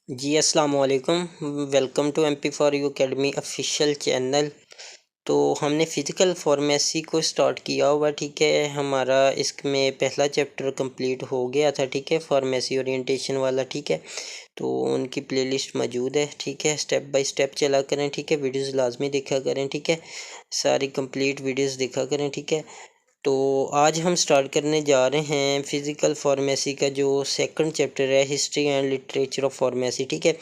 जी अस्सलाम वालेकुम। Welcome to MP for you academy official channel. तो हमने फ़िज़िकल फार्मेसी को स्टार्ट किया हुआ, ठीक है। हमारा इसमें पहला चैप्टर कंप्लीट हो गया था, ठीक है, फार्मेसी ओरिएंटेशन वाला, ठीक है। तो उनकी प्लेलिस्ट मौजूद है, ठीक है। स्टेप बाय स्टेप चला करें, ठीक है। वीडियोस लाजमी देखा करें, ठीक है। सारी कंप्लीट वीडियोस देखा करें, ठीक है। तो आज हम स्टार्ट करने जा रहे हैं फ़िज़िकल फार्मेसी का जो सेकंड चैप्टर है, history and literature of pharmacy, ठीक है।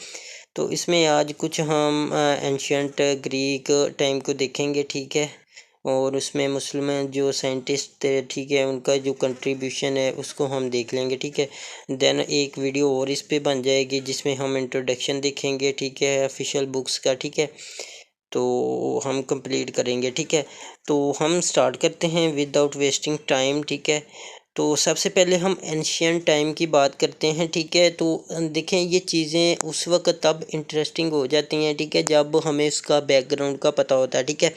तो इसमें आज कुछ हम एंशियंट ग्रीक टाइम को देखेंगे, ठीक है। और उसमें मुस्लिम जो साइंटिस्ट थे, ठीक है, उनका जो कंट्रीब्यूशन है उसको हम देख लेंगे, ठीक है। देन एक वीडियो और इस पे बन जाएगी जिसमें हम इंट्रोडक्शन देखेंगे, ठीक है, ऑफिशियल बुक्स का, ठीक है। तो हम कंप्लीट करेंगे, ठीक है। तो हम स्टार्ट करते हैं विदाउट वेस्टिंग टाइम, ठीक है। तो सबसे पहले हम एंशियंट टाइम की बात करते हैं, ठीक है। तो देखें, ये चीज़ें उस वक्त तब इंटरेस्टिंग हो जाती हैं, ठीक है, जब हमें उसका बैकग्राउंड का पता होता है, ठीक है।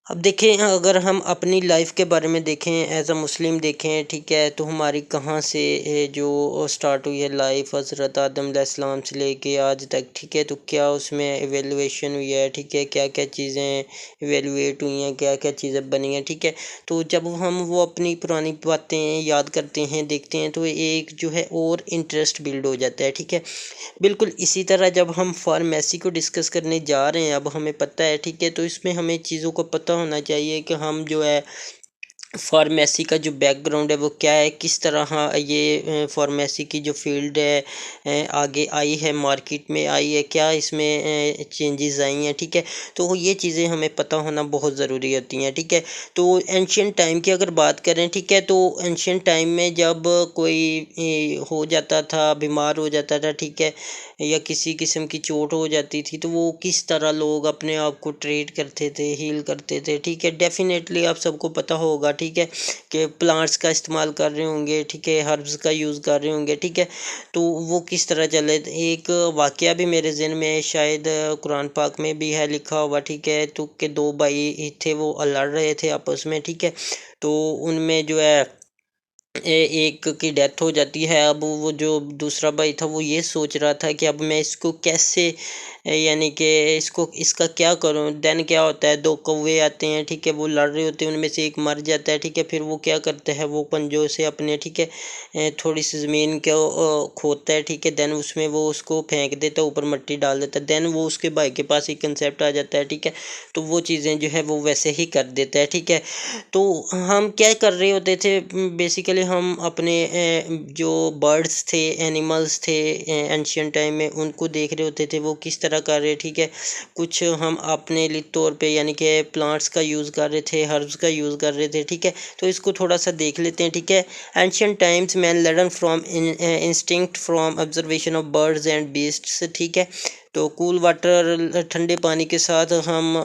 अब देखें, अगर हम अपनी लाइफ के बारे में देखें, एज अ मुस्लिम देखें, ठीक है, तो हमारी कहाँ से जो स्टार्ट हुई है लाइफ, हज़रत आदम अलैहिस्सलाम से लेके आज तक, ठीक है। तो क्या उसमें एवेलुएशन हुई है, ठीक है, क्या क्या चीज़ें एवेलुएट हुई हैं, क्या क्या चीज़ें बनी हैं, ठीक है। तो जब हम वो अपनी पुरानी बातें याद करते हैं, देखते हैं, तो एक जो है और इंटरेस्ट बिल्ड हो जाता है, ठीक है। बिल्कुल इसी तरह जब हम फार्मेसी को डिस्कस करने जा रहे हैं, अब हमें पता है, ठीक है, तो इसमें हमें चीज़ों को पता होना चाहिए कि हम जो है फार्मेसी का जो बैकग्राउंड है वो क्या है, किस तरह ये फार्मेसी की जो फील्ड है आगे आई है, मार्केट में आई है, क्या इसमें चेंजेस आई हैं, ठीक है। तो ये चीज़ें हमें पता होना बहुत ज़रूरी होती हैं, ठीक है। तो एंशियंट टाइम की अगर बात करें, ठीक है, तो एंशियंट टाइम में जब कोई हो जाता था, बीमार हो जाता था, ठीक है, या किसी किस्म की चोट हो जाती थी, तो वो किस तरह लोग अपने आप को ट्रीट करते थे, हील करते थे, ठीक है। डेफिनेटली आप सबको पता होगा, ठीक है, कि प्लांट्स का इस्तेमाल कर रहे होंगे, ठीक है, हर्ब्स का यूज़ कर रहे होंगे, ठीक है। तो वो किस तरह चले, एक वाक़या भी मेरे ज़हन में है, शायद कुरान पाक में भी है लिखा हुआ, ठीक है। तो के दो भाई थे, वो लड़ रहे थे आपस में, ठीक है। तो उनमें जो है एक की डेथ हो जाती है। अब वो जो दूसरा भाई था वो ये सोच रहा था कि अब मैं इसको कैसे यानी कि इसको इसका क्या करूं। देन क्या होता है, दो कौवे आते हैं, ठीक है, वो लड़ रहे होते हैं, उनमें से एक मर जाता है, ठीक है। फिर वो क्या करता है, वो पंजों से अपने, ठीक है, थोड़ी सी ज़मीन को खोदता है, ठीक है। देन उसमें वो उसको फेंक देता है, ऊपर मिट्टी डाल देता है। देन वो उसके भाई के पास एक कंसेप्ट आ जाता है, ठीक है। तो वो चीज़ें जो है वो वैसे ही कर देता है, ठीक है। तो हम क्या कर रहे होते थे, बेसिकली हम अपने जो बर्ड्स थे, एनिमल्स थे एंशियंट टाइम में, उनको देख रहे होते थे वो किस तरह कर रहे, ठीक है। कुछ हम अपने लिए तौर पे यानी कि प्लांट्स का यूज़ कर रहे थे, हर्ब्स का यूज़ कर रहे थे, ठीक है। तो इसको थोड़ा सा देख लेते हैं, ठीक है। Ancient times man learn from instinct from observation of birds and beasts, ठीक है। तो कूल वाटर ठंडे पानी के साथ हम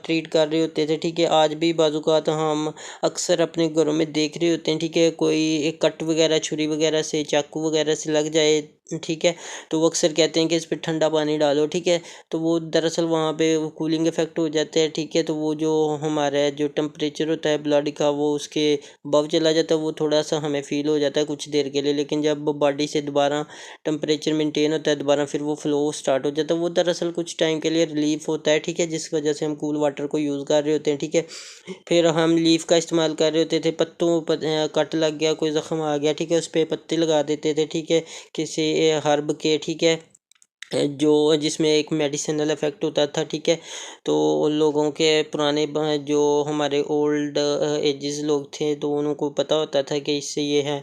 ट्रीट कर रहे होते थे, ठीक है। आज भी बाज़ात हम अक्सर अपने घरों में देख रहे होते हैं, ठीक है, कोई एक कट वगैरह छुरी वगैरह से, चाकू वगैरह से लग जाए, ठीक है, तो वो अक्सर कहते हैं कि इस पर ठंडा पानी डालो, ठीक है। तो वो दरअसल वहाँ पे वो कूलिंग इफेक्ट हो जाता है, ठीक है। तो वो जो हमारा जो टेम्परेचर होता है ब्लड का, वो उसके अबव चला जाता है, वो थोड़ा सा हमें फील हो जाता है कुछ देर के लिए। लेकिन जब बॉडी से दोबारा टेम्परेचर मेंटेन होता है, दोबारा फिर वो फ्लो स्टार्ट हो जाता है। वो दरअसल कुछ टाइम के लिए रिलीफ होता है, ठीक है, जिस वजह से हम कूल वाटर को यूज़ कर रहे होते हैं, ठीक है। फिर हम लीफ का इस्तेमाल कर रहे होते थे, पत्तों कट लग गया, कोई ज़ख्म आ गया, ठीक है, उस पर पत्ते लगा देते थे, ठीक है, किसी हर्ब के, ठीक है, जो जिसमें एक मेडिसिनल इफ़ेक्ट होता था, ठीक है। तो लोगों के पुराने जो हमारे ओल्ड एजेस लोग थे, तो उनको पता होता था कि इससे ये है,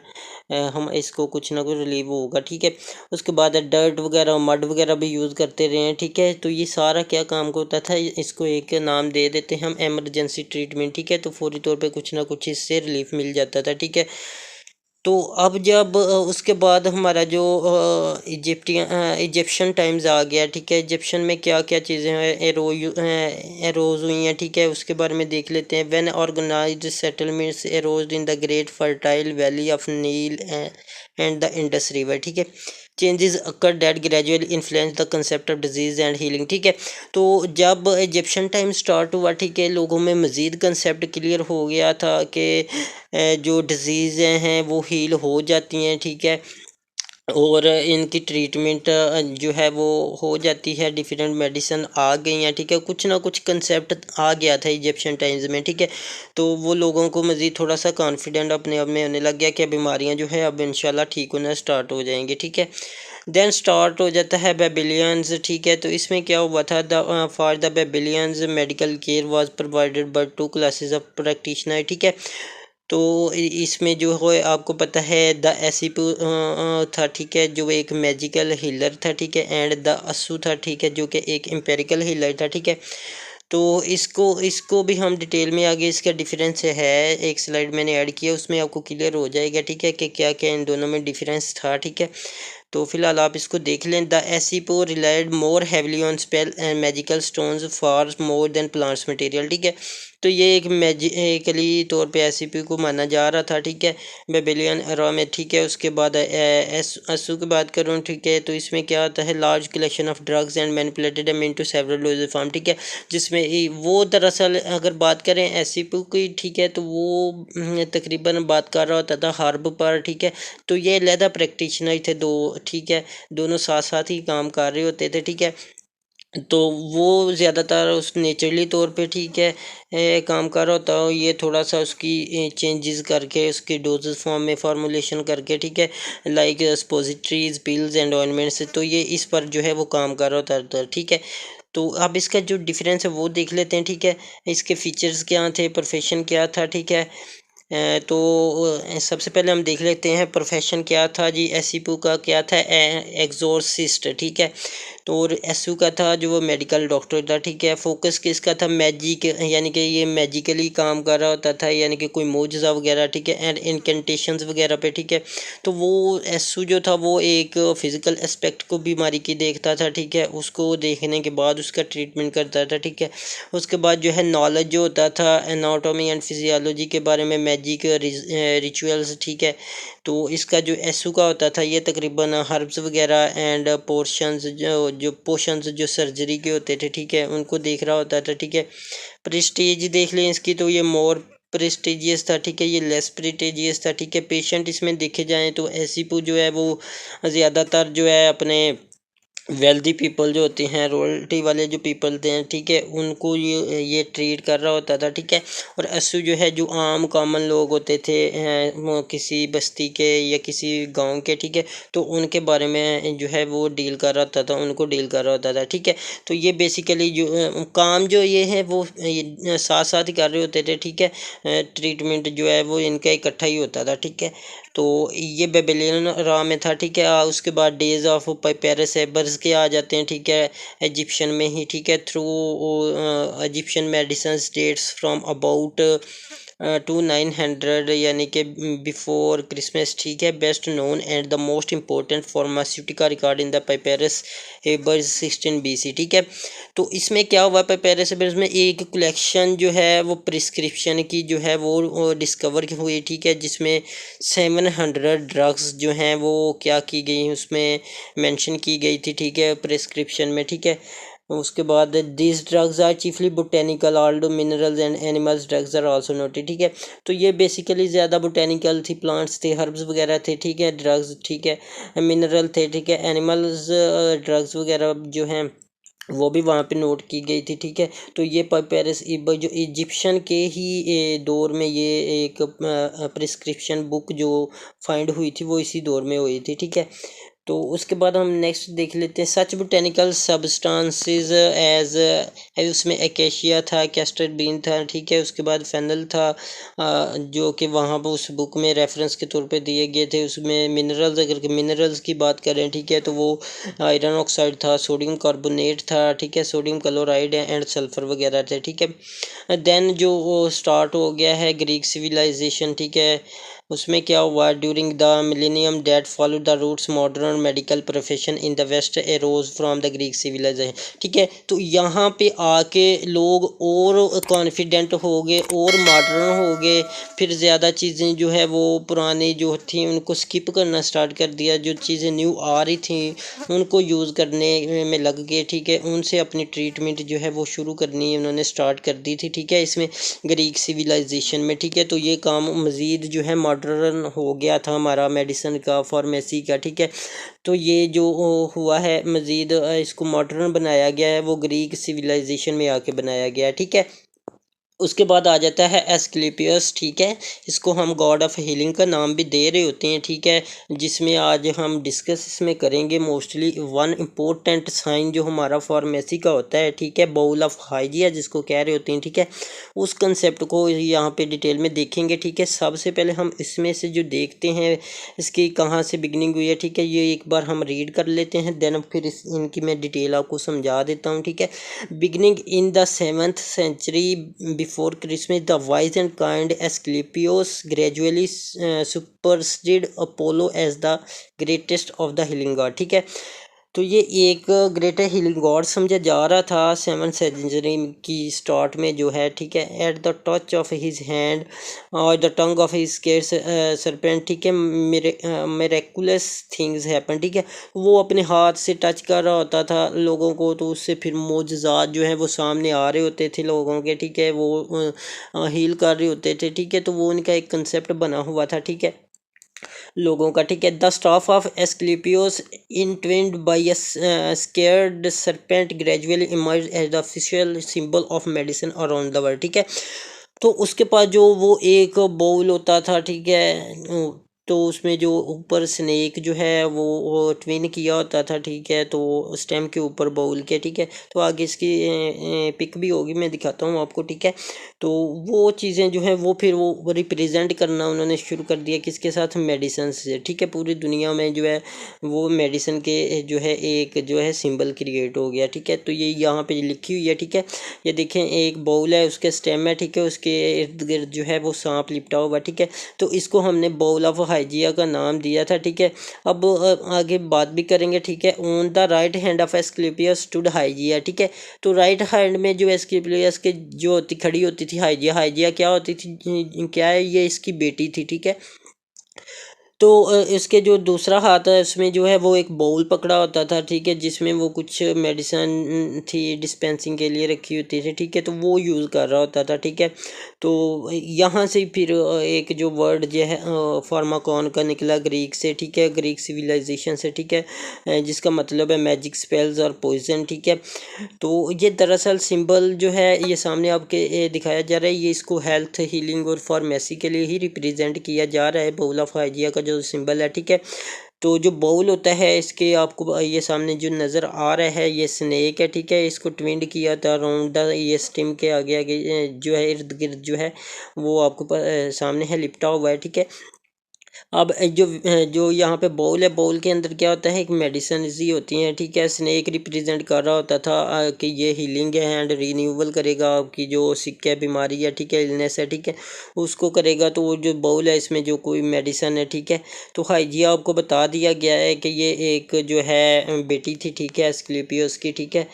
हम इसको कुछ ना कुछ रिलीव होगा, ठीक है। उसके बाद डर्ट वगैरह, मड वगैरह भी यूज़ करते रहे हैं, ठीक है। तो ये सारा क्या काम को होता था, इसको एक नाम दे देते हैं हम, एमरजेंसी ट्रीटमेंट, ठीक है। तो फौरी तौर पे कुछ ना कुछ इससे रिलीफ मिल जाता था, ठीक है। तो अब जब उसके बाद हमारा जो इजिप्शियन टाइम्स आ गया, ठीक है। इजिप्शियन में क्या क्या चीज़ें हैं एरोज हुई हैं, ठीक है, उसके बारे में देख लेते हैं। When organised settlements arose in the great fertile valley of Nile and the Indus river, ठीक है। Changes occur that gradually influence the concept of disease and healing, ठीक है। तो जब इजिप्शियन टाइम स्टार्ट हुआ, ठीक है, लोगों में मज़ीद कंसेप्ट क्लियर हो गया था कि जो डिज़ीज़ें हैं वो हील हो जाती हैं, ठीक है। और इनकी ट्रीटमेंट जो है वो हो जाती है, डिफरेंट मेडिसिन आ गई हैं, ठीक है। कुछ ना कुछ कंसेप्ट आ गया था इजिप्शियन टाइम्स में, ठीक है। तो वो लोगों को मज़ीद थोड़ा सा कॉन्फिडेंट अपने आप में होने लग गया कि बीमारियां जो है अब इंशाल्लाह ठीक होना स्टार्ट हो जाएंगी, ठीक है। देन स्टार्ट हो जाता है बेबिलियंस, ठीक है। तो इसमें क्या हुआ था, the for the Babylonians medical care was provided by two classes of practitioner, ठीक है। तो इसमें जो है आपको पता है द एसिपू था, ठीक है, जो एक मैजिकल हीलर था, ठीक है। एंड द असू था, ठीक है, जो कि एक एम्पेरिकल हीलर था, ठीक है। तो इसको इसको भी हम डिटेल में आगे इसका डिफरेंस है, एक स्लाइड मैंने ऐड किया, उसमें आपको क्लियर हो जाएगा, ठीक है, कि क्या क्या इन दोनों में डिफरेंस था, ठीक है। तो फिलहाल आप इसको देख लें। The asipu relied more heavily on spell and magical stones for more than plants material, ठीक है। तो ये एक मैजिकली तौर पे एसिपी को माना जा रहा था, ठीक है, बेबिलियन एरा में, ठीक है। उसके बाद एसू की बात करूँ, ठीक है, तो इसमें क्या आता है, large collection of drugs and manipulated them into several doses form, ठीक है। जिसमें वो दरअसल अगर बात करें एसिपी की, ठीक है, तो वो तकरीबन बात कर रहा होता था हर्ब पर, ठीक है। तो ये अलहदा प्रैक्टिशनर थे दो, ठीक है, दोनों साथ साथ ही काम कर रहे होते थे, ठीक है। तो वो ज़्यादातर उस नेचुरली तौर पे, ठीक है, काम कर रहा होता है। ये थोड़ा सा उसकी चेंजेस करके उसकी डोजेस फॉर्म में फार्मूलेशन करके, ठीक है, like suppositories pills and ointments, तो ये इस पर जो है वो काम कर रहा होता था, ठीक है। तो अब इसका जो डिफरेंस है वो देख लेते हैं, ठीक है। इसके फीचर्स क्या थे, प्रोफेशन क्या था, ठीक है। तो सबसे पहले हम देख लेते हैं प्रोफेशन क्या था जी। एसईपू का क्या था, एग्जॉर्सिस्ट, ठीक है। तो और एसयू का था जो वो मेडिकल डॉक्टर था, ठीक है। फोकस किसका था, मैजिक, यानी कि ये मैजिकली काम कर रहा होता था, यानी कि कोई मोजज़ा वगैरह, ठीक है, एंड इनकेंटेशंस वगैरह पे, ठीक है। तो वो एसयू जो था वो एक फिज़िकल एस्पेक्ट को बीमारी की देखता था, ठीक है, उसको देखने के बाद उसका ट्रीटमेंट करता था, ठीक है। उसके बाद जो है नॉलेज जो होता था एनाटॉमी एंड फिजियोलॉजी के बारे में, मैजिक रिचुअल्स, ठीक है। तो इसका जो एसयू का होता था ये तकरीबन हर्ब्स वगैरह एंड पोर्शंस जो पोर्शंस जो सर्जरी के होते थे, ठीक है, उनको देख रहा होता था, ठीक है। प्रेस्टीज देख लें इसकी, तो ये मोर प्रेस्टिजियस था, ठीक है, ये लेस प्रेस्टिजियस था, ठीक है। पेशेंट इसमें देखे जाएँ तो एसिपू जो है वो ज़्यादातर जो है अपने वेल्दी पीपल जो होते हैं, रॉयल्टी वाले जो पीपल थे, ठीक है, उनको ये ट्रीट कर रहा होता था, ठीक है। और एसयू जो है जो आम कॉमन लोग होते थे वो किसी बस्ती के या किसी गांव के, ठीक है, तो उनके बारे में जो है वो डील कर रहा होता था, उनको डील कर रहा होता था, ठीक है। तो ये बेसिकली जो काम जो ये है वो साथ साथ ही कर रहे होते थे, ठीक है। ट्रीटमेंट जो है वो इनका इकट्ठा ही होता था, ठीक है। तो ये बेबीलोन रा में था, ठीक है। उसके बाद डेज ऑफ पेरिस एबर्स के आ जाते हैं, ठीक है, इजिप्शियन में ही, ठीक है। Through Egyptian medicine dates from about 2900 यानी कि बिफोर क्रिसमस, ठीक है। Best known and the most important pharmaceutica record in the papyrus Ebers 16 BC, ठीक है। तो इसमें क्या हुआ, पेपेरस एबर्स में एक कलेक्शन जो है वो प्रिस्क्रिप्शन की जो है वो डिस्कवर हुई, ठीक है, जिसमें 700 ड्रग्स जो हैं वो क्या की गई, उसमें मेंशन की गई थी, ठीक है, प्रिस्क्रिप्शन में, ठीक है। उसके बाद this drugs are chiefly botanical although minerals and animals drugs are also noted, ठीक है। तो ये बेसिकली ज़्यादा बोटेनिकल थी, प्लांट्स थे, हर्ब्स वगैरह थे, ठीक है, ड्रग्स, ठीक है, मिनरल थे, ठीक है, एनिमल्स ड्रग्स वगैरह जो हैं वो भी वहाँ पे नोट की गई थी, ठीक है। तो ये पेरिस जो इजिप्शियन के ही दौर में ये एक प्रिस्क्रिप्शन बुक जो फाइंड हुई थी वो इसी दौर में हुई थी, ठीक है। तो उसके बाद हम नेक्स्ट देख लेते हैं सच बोटेनिकल सब्सटेंसेस एज उसमें एकेशिया था, कैस्टर बीन था, ठीक है। उसके बाद फेनल था जो कि वहाँ पर उस बुक में रेफरेंस के तौर पे दिए गए थे। उसमें मिनरल्स, अगर मिनरल्स की बात करें, ठीक है, तो वो आयरन ऑक्साइड था, सोडियम कार्बोनेट था, ठीक है, सोडियम क्लोराइड एंड सल्फर वगैरह थे, ठीक है। देन जो वो स्टार्ट हो गया है ग्रीक सिविलाइजेशन, ठीक है, उसमें क्या हुआ, during the millennium that follow the roots modern medical profession in the west arose from the Greek civilisation, ठीक है। तो यहाँ पे आके लोग और कॉन्फिडेंट हो गए और मॉडर्न हो गए, फिर ज़्यादा चीज़ें जो है वो पुरानी जो थी उनको स्किप करना स्टार्ट कर दिया, जो चीज़ें न्यू आ रही थी उनको यूज़ करने में लग गए, ठीक है। उनसे अपनी ट्रीटमेंट जो है वो शुरू करनी उन्होंने स्टार्ट कर दी थी, ठीक है, इसमें ग्रीक सिविलाइजेशन में, ठीक है। तो ये काम मज़ीद जो है मॉडर्न हो गया था हमारा मेडिसिन का, फार्मेसी का, ठीक है। तो ये जो हुआ है मज़ीद इसको मॉडर्न बनाया गया है, वो ग्रीक सिविलाइजेशन में आके बनाया गया है, ठीक है। उसके बाद आ जाता है एस्क्लेपियस, ठीक है। इसको हम गॉड ऑफ हीलिंग का नाम भी दे रहे होते हैं, ठीक है। जिसमें आज हम डिस्कस इसमें करेंगे मोस्टली वन इम्पोर्टेंट साइन जो हमारा फार्मेसी का होता है, ठीक है, बाउल ऑफ हाइजिया जिसको कह रहे होते हैं, ठीक है। उस कंसेप्ट को यहाँ पे डिटेल में देखेंगे, ठीक है। सबसे पहले हम इसमें से जो देखते हैं इसकी कहाँ से बिगनिंग हुई है, ठीक है, ये एक बार हम रीड कर लेते हैं, देन फिर इनकी मैं डिटेल आपको समझा देता हूँ, ठीक है। Beginning in the 7th century before Christmas, the wise and kind Asclepius gradually superseded Apollo as the greatest of the healing god, ठीक है। तो ये एक ग्रेटर हीलिंग गॉड समझा जा रहा था 7th सेंचुरी की स्टार्ट में जो है, ठीक है। At the touch of his hand और the tongue of his scare serpent, ठीक है, मेरेकुलस थिंग्स हैपन, ठीक है। वो अपने हाथ से टच कर रहा होता था लोगों को, तो उससे फिर मोजज़ात जो है वो सामने आ रहे होते थे लोगों के, ठीक है। वो हील कर रहे होते थे, ठीक है। तो वो उनका एक कंसेप्ट बना हुआ था, ठीक है, लोगों का, ठीक है। The staff of Asclepios entwined by a scared serpent gradually emerge as the official symbol of medicine around the world, ठीक है। तो उसके पास जो वो एक बाउल होता था, ठीक है, तो उसमें जो ऊपर स्नेक जो है वो ट्विन किया होता था, ठीक है। तो स्टेम के ऊपर बाउल के, ठीक है। तो आगे इसकी पिक भी होगी, मैं दिखाता हूँ आपको, ठीक है। तो वो चीज़ें जो है वो फिर वो रिप्रेजेंट करना उन्होंने शुरू कर दिया किसके साथ, मेडिसिन से, ठीक है। पूरी दुनिया में जो है वो मेडिसिन के जो है एक जो है सिंबल क्रिएट हो गया, ठीक है। तो ये यहाँ पे लिखी हुई है, ठीक है। ये देखें एक बाउल है, उसके स्टेम है, ठीक है, उसके इर्द गिर्द जो है वो सांप लिपटा हुआ, ठीक है। तो इसको हमने बाउल ऑफ हाइजिया का नाम दिया था, ठीक है। अब आगे बात भी करेंगे, ठीक है। On the right hand of Asclepius stood Hygieia, ठीक है। तो राइट हैंड में जो एस्क्लेपियस के जो होती खड़ी होती थी हाइजिया, हाइजिया क्या होती थी, क्या है, ये इसकी बेटी थी, ठीक है। तो इसके जो दूसरा हाथ है उसमें जो है वो एक बाउल पकड़ा होता था, ठीक है, जिसमें वो कुछ मेडिसिन थी डिस्पेंसिंग के लिए रखी होती थी, ठीक है। तो वो यूज़ कर रहा होता था, ठीक है। तो यहाँ से फिर एक जो वर्ड जो है फार्माकॉन का निकला ग्रीक से, ठीक है, ग्रीक सिविलाइजेशन से, ठीक है, जिसका मतलब है मैजिक स्पेल्स और पॉइजन, ठीक है। तो ये दरअसल सिंबल जो है ये सामने आपके दिखाया जा रहा है, ये इसको हेल्थ हीलिंग और फार्मेसी के लिए ही रिप्रेजेंट किया जा रहा है, बाउल ऑफ हाइजिया का जो सिंबल है, ठीक है। तो जो बाउल होता है इसके आपको ये सामने जो नज़र आ रहा है ये स्नेक है, ठीक है। इसको ट्विंड किया था राउंड द ये स्टिम के आगे आगे जो है इर्द गिर्द जो है वो आपको सामने है लिपटा हुआ है, ठीक है। अब जो जो यहाँ पे बाउल है, बाउल के अंदर क्या होता है, एक मेडिसिन ही होती हैं, ठीक है। स्नेक रिप्रेजेंट कर रहा होता था कि ये हीलिंग है एंड रीन्यूअल करेगा आपकी जो सिक है, बीमारी है, ठीक है, इलनेस है, ठीक है, उसको करेगा। तो वो जो बाउल है इसमें जो कोई मेडिसिन है, ठीक है। तो हाइजिया आपको बता दिया गया है कि ये एक जो है बेटी थी, ठीक है, एस्क्लेपियस की, ठीक है।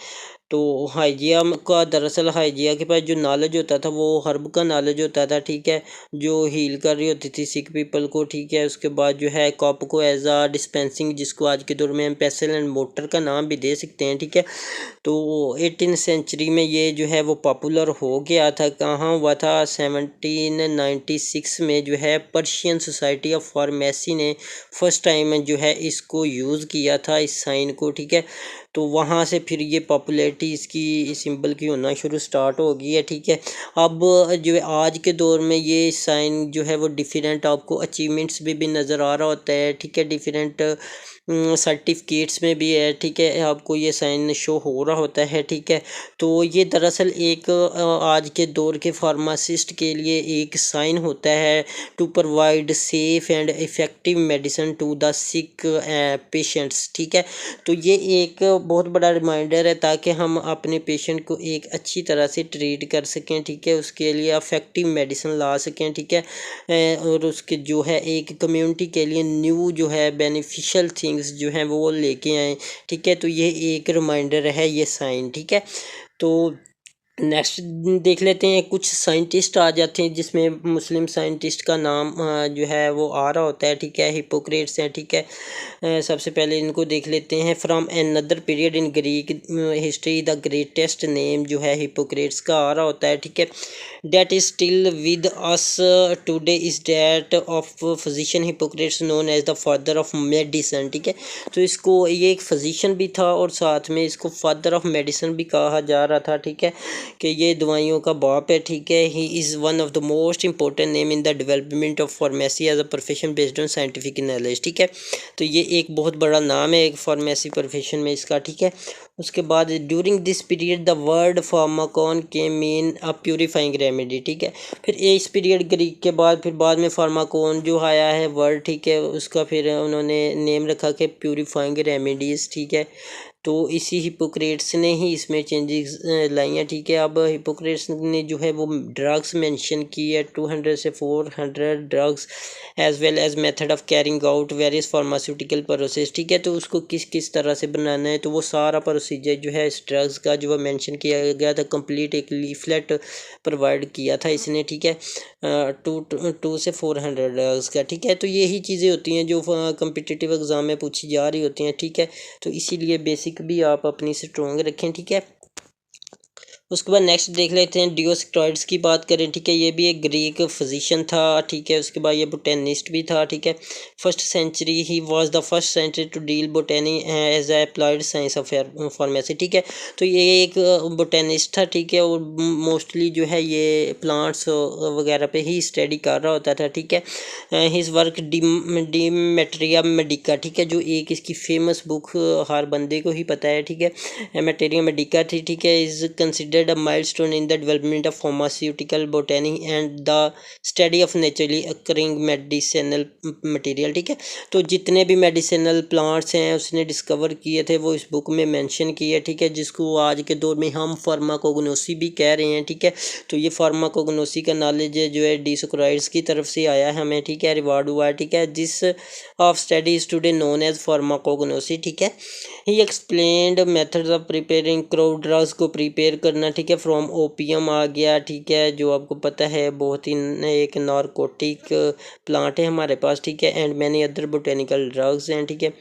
तो हाइजिया का दरअसल हाइजिया के पास जो नॉलेज होता था वो हर्ब का नॉलेज होता था, ठीक है, जो हील कर रही होती थी सिक पीपल को, ठीक है। उसके बाद जो है कप को एज आ डिस्पेंसिंग, जिसको आज के दौर में हम पेसल एंड मोटर का नाम भी दे सकते हैं, ठीक है। तो 18th सेंचुरी में ये जो है वो पॉपुलर हो गया था, कहाँ हुआ था, 1796 में जो है पर्शियन सोसाइटी ऑफ फार्मेसी ने फर्स्ट टाइम जो है इसको यूज़ किया था इस साइन को, ठीक है। तो वहाँ से फिर ये पॉपुलैरिटी इसकी सिंबल की होना शुरू स्टार्ट हो गई है, ठीक है। अब जो है आज के दौर में ये साइन जो है वो डिफरेंट आपको अचीवमेंट्स भी नज़र आ रहा होता है, ठीक है, डिफरेंट सर्टिफिकेट्स में भी है, ठीक है, आपको ये साइन शो हो रहा होता है, ठीक है। तो ये दरअसल एक आज के दौर के फार्मासिस्ट के लिए एक साइन होता है to provide safe and effective medicine to the sick patients, ठीक है। तो ये एक बहुत बड़ा रिमाइंडर है ताकि हम अपने पेशेंट को एक अच्छी तरह से ट्रीट कर सकें, ठीक है, उसके लिए अफेक्टिव मेडिसिन ला सकें, ठीक है। और उसके जो है एक कम्युनिटी के लिए न्यू जो है बेनिफिशियल थिंग्स जो हैं वो लेके आएँ, ठीक है। तो ये एक रिमाइंडर है ये साइन, ठीक है। तो नेक्स्ट देख लेते हैं, कुछ साइंटिस्ट आ जाते हैं जिसमें मुस्लिम साइंटिस्ट का नाम जो है वो आ रहा होता है, ठीक है। हिपोक्रेट्स हैं, ठीक है। सबसे पहले इनको देख लेते हैं। From another period in Greek history the greatest name जो है हिपोक्रेट्स का आ रहा होता है, ठीक है। That is still with us today is that of physician Hippocrates known as the father of medicine, ठीक है। तो इसको ये एक फिजिशियन भी था और साथ में इसको फादर ऑफ मेडिसन भी कहा जा रहा था, ठीक है, कि ये दवाइयों का बाप है, ठीक है। He is one of the most important name in the development of pharmacy as a profession based on scientific knowledge, ठीक है। तो ये एक बहुत बड़ा नाम है एक फार्मेसी प्रोफेशन में इसका, ठीक है। उसके बाद during this period the word Pharmacon के मीन अ प्यूरिफाइंग रेमेडी, ठीक है। फिर इस पीरियड ग्रीक के बाद फिर बाद में फार्माकॉन जो आया है वर्ड, ठीक है, उसका फिर उन्होंने नेम रखा कि प्यूरिफाइंग रेमेडीज़, ठीक है। तो इसी हिपोक्रेट्स ने ही इसमें चेंजेस लाई हैं, ठीक है। अब हिपोक्रेट्स ने जो है वो ड्रग्स मेंशन की है, 200 से 400 drugs as well as method of carrying out various pharmaceutical process, ठीक है। तो उसको किस किस तरह से बनाना है, तो वो सारा प्रोसीजर जो है इस ड्रग्स का जो है मेंशन किया गया था। कंप्लीट एक लीफलेट प्रोवाइड किया था इसने, ठीक है। 2 से 400 ड्रग्स का, ठीक है। तो यही चीज़ें होती हैं जो कम्पिटिटिव एग्ज़ाम में पूछी जा रही होती हैं, ठीक है। तो इसीलिए बेसिक भी आप अपनी स्ट्रॉन्ग रखें, ठीक है। उसके बाद नेक्स्ट देख लेते हैं, डियोस्क्राइड्स की बात करें, ठीक है। ये भी एक ग्रीक फिजिशियन था, ठीक है। उसके बाद ये बोटेनिस्ट भी था, ठीक है। First century he was the first century to deal botany as a applied science of pharmacy, ठीक है। तो ये एक बोटेनिस्ट था, ठीक है, और मोस्टली जो है ये प्लांट्स वगैरह पे ही स्टडी कर रहा होता था, ठीक है। हिज वर्क डिमेट्रिया मेडिका, ठीक है, जो एक इसकी फेमस बुक हर बंदे को ही पता है, ठीक है। मेटेरिया मेडिका थी, ठीक है। Is consider a milestone in the development of pharmaceutical botany and the study of naturally occurring medicinal material, ठीक है। तो जितने भी मेडिसिनल प्लांट्स हैं उसने डिस्कवर किए थे वो इस बुक में मेंशन किए, ठीक है, जिसको आज के दौर में हम फार्माकोग्नोसी भी कह रहे हैं, ठीक है। तो ये फार्माकोग्नोसी का नॉलेज जो है डियोस्क्राइड्स की तरफ से आया है हमें, ठीक है, रिवार्ड हुआ है, ठीक है। This of study is today known as pharmacognosy, ठीक है। He explained methods of preparing crude drugs को प्रिपेयर करना, ठीक है। फ्रॉम ओपियम आ गया, ठीक है, जो आपको पता है बहुत ही एक नारकोटिक प्लांट है हमारे पास, ठीक है। And many other botanical drugs हैं, ठीक है।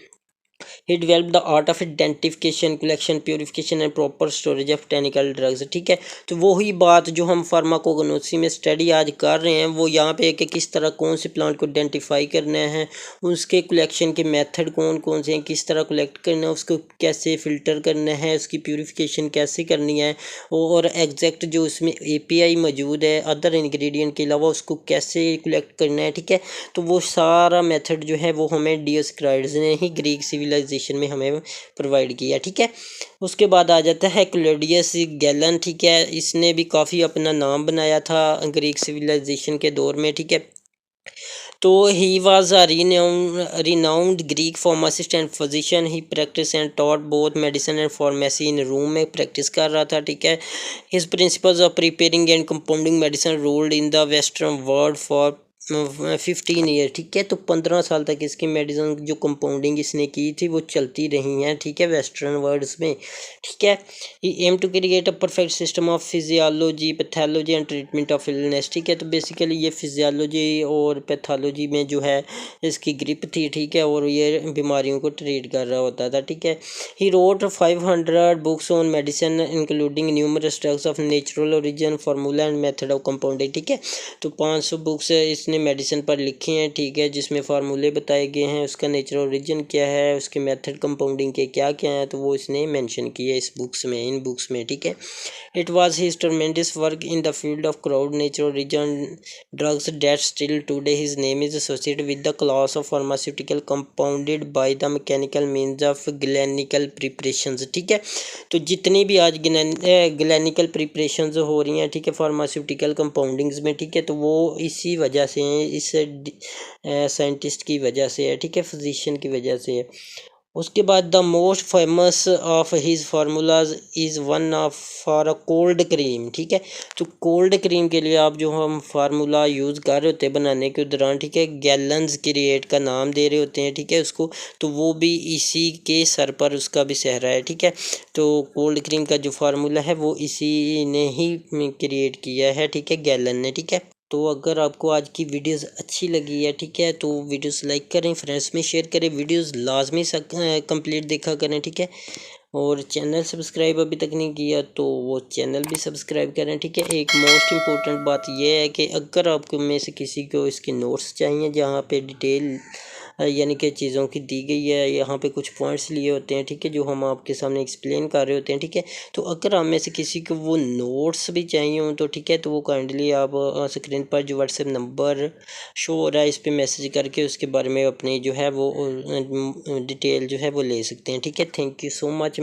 He develop the art of identification collection purification and proper storage of technical drugs, ठीक है। तो वही बात जो हम फार्माकोग्नोसी में स्टडी आज कर रहे हैं वो यहाँ पे कि किस तरह कौन से प्लांट को आइडेंटिफाई करना है, उसके कलेक्शन के मेथड कौन कौन से हैं, किस तरह कलेक्ट करना है, उसको कैसे फ़िल्टर करना है, उसकी प्योरिफिकेशन कैसे करनी है, और एग्जैक्ट जो उसमें एपीआई मौजूद है अदर इंग्रेडिएंट के अलावा उसको कैसे कलेक्ट करना है, ठीक है। तो वो सारा मेथड जो है वो हमें डियोस्क्राइड्स ने ही ग्रीक सिविलाइजेशन में हमें प्रोवाइड किया, ठीक है। उसके बाद आ जाता है क्लॉडियस गैलन, ठीक है। इसने भी काफ़ी अपना नाम बनाया था ग्रीक सिविलाइजेशन के दौर में, ठीक है। तो he was a renowned Greek pharmacist and physician. He practice and taught both medicine and pharmacy in room में प्रैक्टिस कर रहा था, ठीक है। His principles of preparing and compounding medicine ruled in the western world for 15 year, ठीक है। तो 15 साल तक इसकी मेडिसिन जो कंपाउंडिंग इसने की थी वो चलती रही हैं, ठीक है, वेस्टर्न वर्ल्ड्स में, ठीक है। He aim to create a perfect system of physiology pathology and treatment of illness, ठीक है। तो बेसिकली ये फिजियोलॉजी और पैथोलॉजी में जो है इसकी ग्रिप थी, ठीक है, और ये बीमारियों को ट्रीट कर रहा होता था, ठीक है। He wrote 500 books on medicine including numerous drugs of natural origin formula and method of compounding, ठीक है। तो 500 बुक्स इसने मेडिसिन पर लिखी हैं, ठीक है, जिसमें फार्मूले बताए गए हैं, उसका नेचुरल ओरिजिन क्या है, उसके मेथड कंपाउंडिंग के क्या क्या हैं, तो वो इसने मेंशन किया इस बुक्स में, इन बुक्स में, ठीक है। It was his tremendous work in the field of crowd natural origin drugs that still today his name is associated with the class of pharmaceutical compounded by the mechanical means of galenical preparations, ठीक है। तो जितनी भी आज ग्लैनिकल preparations हो रही हैं, ठीक है, फार्मास्यूटिकल कंपाउंडिंग्स में, ठीक है, तो वो इसी वजह से इस साइंटिस्ट की वजह से है, ठीक है, फिजिशियन की वजह से है। उसके बाद the most famous of his formulas is one of for a cold cream, ठीक है। तो कोल्ड क्रीम के लिए आप जो हम फार्मूला यूज़ कर रहे होते हैं बनाने के दौरान, ठीक है, गैलन्स क्रिएट का नाम दे रहे होते हैं, ठीक है उसको, तो वो भी इसी के सर पर उसका भी सहरा है, ठीक है। तो कोल्ड क्रीम का जो फार्मूला है वो इसी ने ही क्रिएट किया है, ठीक है, गैलन ने, ठीक है। तो अगर आपको आज की वीडियोस अच्छी लगी है, ठीक है, तो वीडियोस लाइक करें, फ्रेंड्स में शेयर करें, वीडियोस लाजमी कंप्लीट देखा करें, ठीक है। और चैनल सब्सक्राइब अभी तक नहीं किया तो वो चैनल भी सब्सक्राइब करें, ठीक है। एक मोस्ट इम्पोर्टेंट बात यह है कि अगर आपको में से किसी को इसके नोट्स चाहिए जहाँ पे डिटेल यानी कि चीज़ों की दी गई है, यहाँ पे कुछ पॉइंट्स लिए होते हैं, ठीक है, जो हम आपके सामने एक्सप्लेन कर रहे होते हैं, ठीक है। तो अगर हम में से किसी को वो नोट्स भी चाहिए हों तो ठीक है, तो वो काइंडली आप स्क्रीन पर जो व्हाट्सएप नंबर शो हो रहा है इस पर मैसेज करके उसके बारे में अपनी जो है वो डिटेल जो है वो ले सकते हैं, ठीक है। Thank you so much.